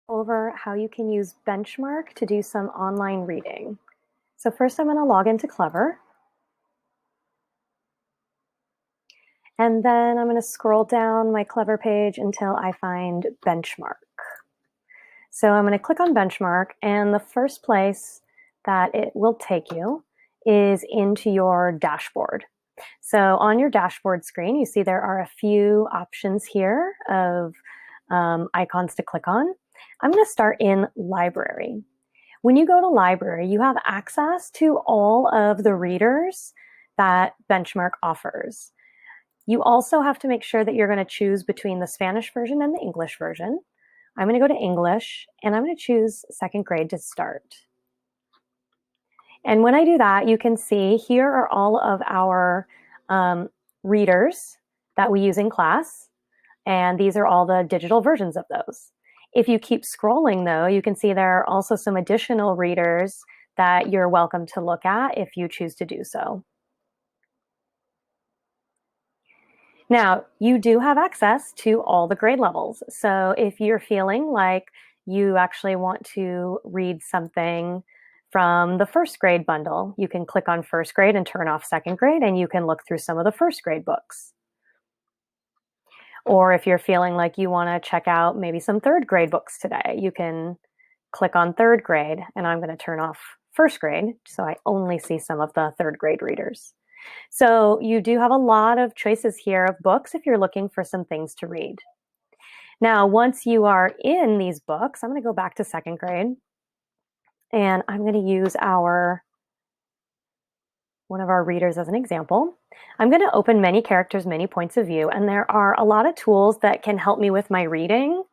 Over how you can use Benchmark to do some online reading. So first I'm going to log into Clever. And then I'm going to scroll down my Clever page until I find Benchmark. So I'm going to click on Benchmark, and the first place that it will take you is into your dashboard. So on your dashboard screen, you see there are a few options here of icons to click on. I'm going to start in Library. When you go to Library, you have access to all of the readers that Benchmark offers. You also have to make sure that you're going to choose between the Spanish version and the English version. I'm going to go to English, and I'm going to choose second grade to start. And when I do that, you can see here are all of our readers that we use in class, and these are all the digital versions of those. If you keep scrolling, though, you can see there are also some additional readers that you're welcome to look at if you choose to do so. Now, you do have access to all the grade levels. So if you're feeling like you actually want to read something from the first grade bundle, you can click on first grade and turn off second grade, and you can look through some of the first grade books. Or if you're feeling like you want to check out maybe some third grade books today, you can click on third grade, and I'm going to turn off first grade so I only see some of the third grade readers. So you do have a lot of choices here of books if you're looking for some things to read. Now, once you are in these books, I'm going to go back to second grade, and I'm going to use one of our readers as an example. I'm going to open many characters, many points of view, and there are a lot of tools that can help me with my reading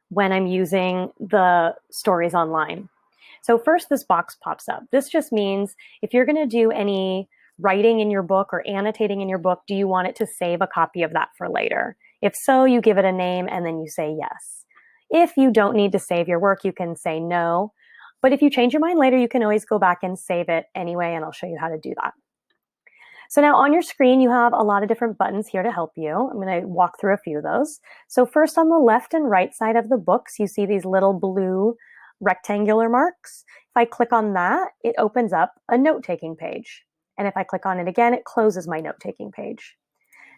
when I'm using the stories online. So first, this box pops up. This just means if you're going to do any writing in your book or annotating in your book, do you want it to save a copy of that for later? If so, you give it a name and then you say yes. If you don't need to save your work, you can say no. But if you change your mind later, you can always go back and save it anyway, and I'll show you how to do that. So now on your screen, you have a lot of different buttons here to help you. I'm going to walk through a few of those. So first, on the left and right side of the books, you see these little blue rectangular marks. If I click on that, it opens up a note-taking page. And if I click on it again, it closes my note-taking page.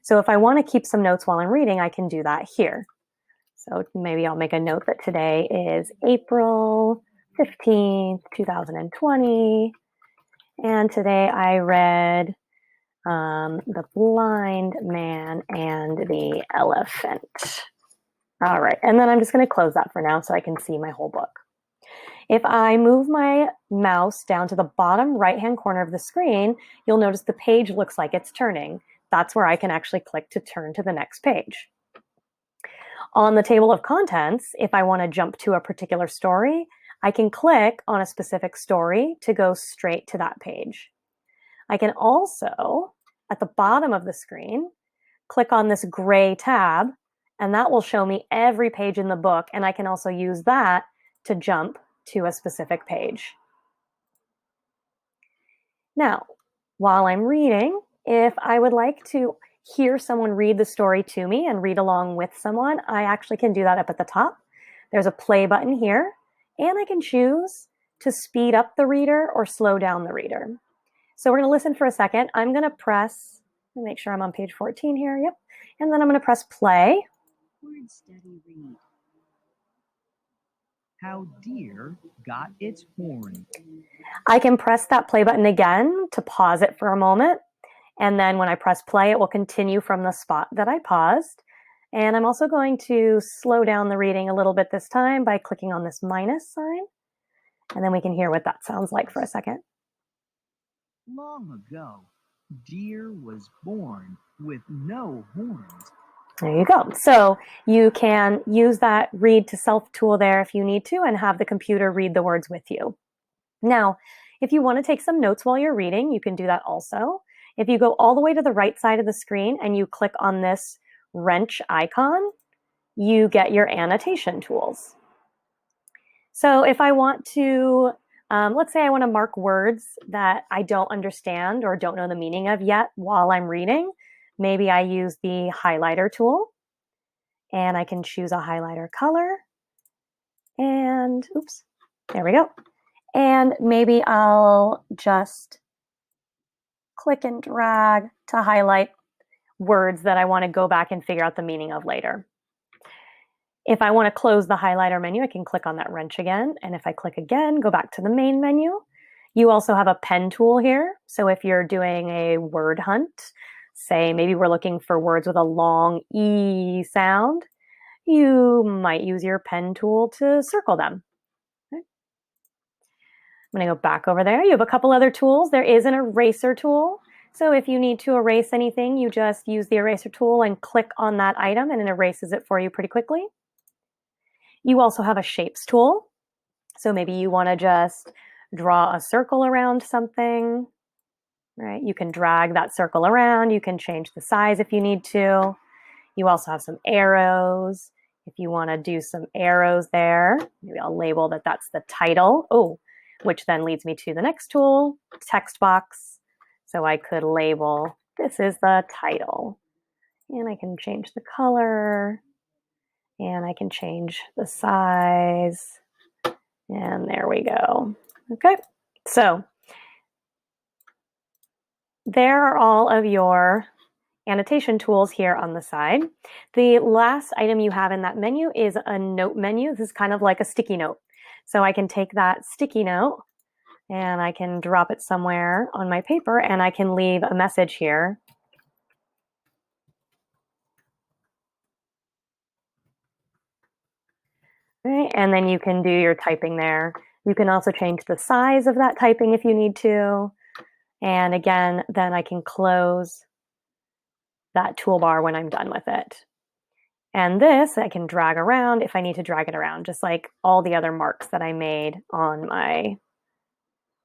So if I want to keep some notes while I'm reading, I can do that here. So maybe I'll make a note that today is April 15th, 2020. And today I read The Blind Man and the Elephant. All right, and then I'm just going to close that for now so I can see my whole book. If I move my mouse down to the bottom right-hand corner of the screen, you'll notice the page looks like it's turning. That's where I can actually click to turn to the next page. On the table of contents, if I want to jump to a particular story, I can click on a specific story to go straight to that page. I can also, at the bottom of the screen, click on this gray tab, and that will show me every page in the book, and I can also use that to jump to a specific page. Now, while I'm reading, if I would like to hear someone read the story to me and read along with someone, I actually can do that up at the top. There's a play button here, and I can choose to speed up the reader or slow down the reader. So we're going to listen for a second. I'm going to press, make sure I'm on page 14 here, yep. And then I'm going to press play. Word study read. How deer got its horn. I can press that play button again to pause it for a moment. And then when I press play, it will continue from the spot that I paused. And I'm also going to slow down the reading a little bit this time by clicking on this minus sign. And then we can hear what that sounds like for a second. Long ago, deer was born with no horns. There you go. So you can use that read to self tool there if you need to and have the computer read the words with you. Now, if you want to take some notes while you're reading, you can do that also. If you go all the way to the right side of the screen and you click on this wrench icon, you get your annotation tools. So if I want to, let's say I want to mark words that I don't understand or don't know the meaning of yet while I'm reading, maybe I use the highlighter tool, and I can choose a highlighter color, And oops, there we go. And maybe I'll just click and drag to highlight words that I want to go back and figure out the meaning of later. If I want to close the highlighter menu, I can click on that wrench again. And if I click again, go back to the main menu. You also have a pen tool here. So if you're doing a word hunt, say maybe we're looking for words with a long E sound, you might use your pen tool to circle them. Okay. I'm going to go back over there. You have a couple other tools. There is an eraser tool. So if you need to erase anything, you just use the eraser tool and click on that item and it erases it for you pretty quickly. You also have a shapes tool. So maybe you want to just draw a circle around something, right? You can drag that circle around. You can change the size if you need to. You also have some arrows. If you want to do some arrows there, maybe I'll label that that's the title. Oh, which then leads me to the next tool, text box. So I could label, this is the title. And I can change the color. And I can change the size. And there we go. Okay, so there are all of your annotation tools here on the side. The last item you have in that menu is a note menu. This is kind of like a sticky note. So I can take that sticky note and I can drop it somewhere on my paper and I can leave a message here. Right? And then you can do your typing there. You can also change the size of that typing if you need to. And again, then I can close that toolbar when I'm done with it. And this I can drag around if I need to drag it around, just like all the other marks that I made on my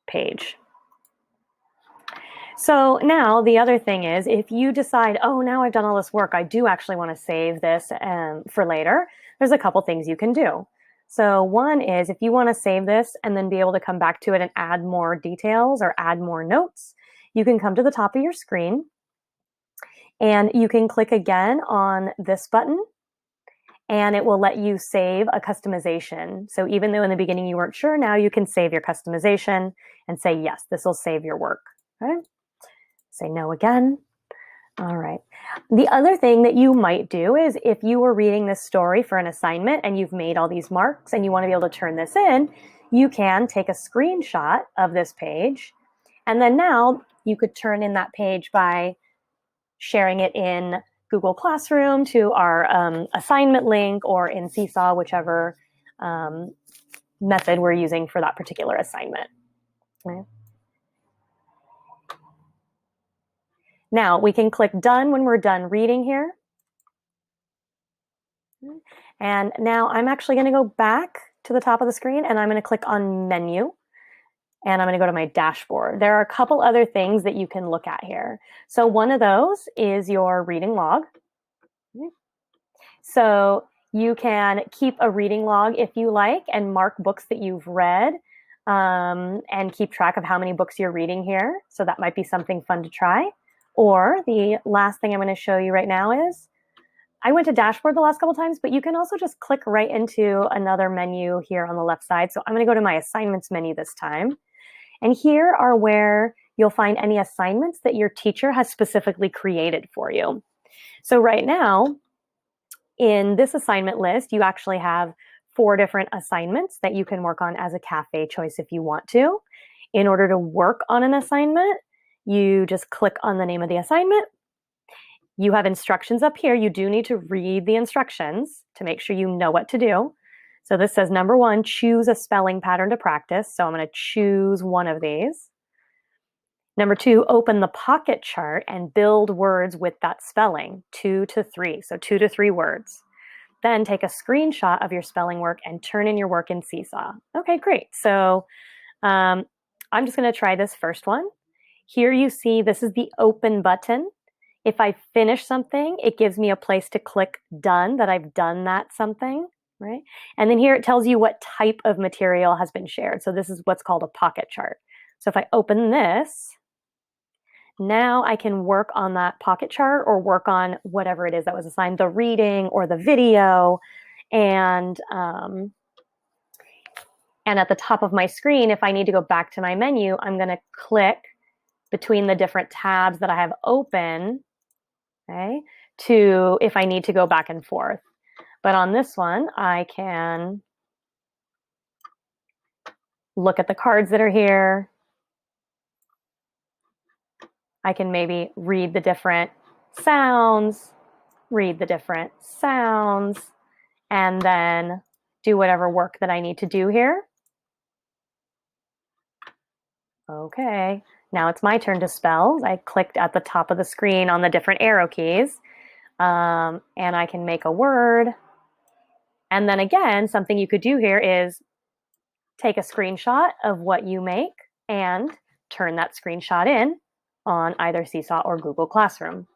page. So now the other thing is, if you decide, oh, now I've done all this work, I do actually want to save this for later, there's a couple things you can do. So one is if you want to save this and then be able to come back to it and add more details or add more notes, you can come to the top of your screen and you can click again on this button and it will let you save a customization. So even though in the beginning you weren't sure, now you can save your customization and say, yes, this will save your work. Okay? Say no again. All right. The other thing that you might do is if you were reading this story for an assignment and you've made all these marks and you want to be able to turn this in, you can take a screenshot of this page. And then now you could turn in that page by sharing it in Google Classroom to our assignment link or in Seesaw, whichever method we're using for that particular assignment. Okay. Now we can click done when we're done reading here. And now I'm actually going to go back to the top of the screen and I'm going to click on menu and I'm going to go to my dashboard. There are a couple other things that you can look at here. So one of those is your reading log. So you can keep a reading log if you like and mark books that you've read and keep track of how many books you're reading here. So that might be something fun to try. Or the last thing I'm going to show you right now is I went to dashboard the last couple times, but you can also just click right into another menu here on the left side. So I'm going to go to my assignments menu this time. And here are where you'll find any assignments that your teacher has specifically created for you. So right now, in this assignment list, you actually have 4 different assignments that you can work on as a cafe choice if you want to. In order to work on an assignment, you just click on the name of the assignment. You have instructions up here. You do need to read the instructions to make sure you know what to do. So this says, number 1, choose a spelling pattern to practice. So I'm going to choose one of these. Number 2, open the pocket chart and build words with that spelling, 2 to 3. So 2 to 3 words. Then take a screenshot of your spelling work and turn in your work in Seesaw. Okay, great. So I'm just going to try this first one. Here you see this is the open button. If I finish something, it gives me a place to click done, that I've done that something, right? And then here it tells you what type of material has been shared. So this is what's called a pocket chart. So if I open this, now I can work on that pocket chart or work on whatever it is that was assigned, the reading or the video. And And at the top of my screen, if I need to go back to my menu, I'm going to click between the different tabs that I have open, okay, to if I need to go back and forth. But on this one, I can look at the cards that are here. I can maybe read the different sounds, and then do whatever work that I need to do here. Okay, now it's my turn to spell. I clicked at the top of the screen on the different arrow keys, and I can make a word. And then again, something you could do here is take a screenshot of what you make and turn that screenshot in on either Seesaw or Google Classroom.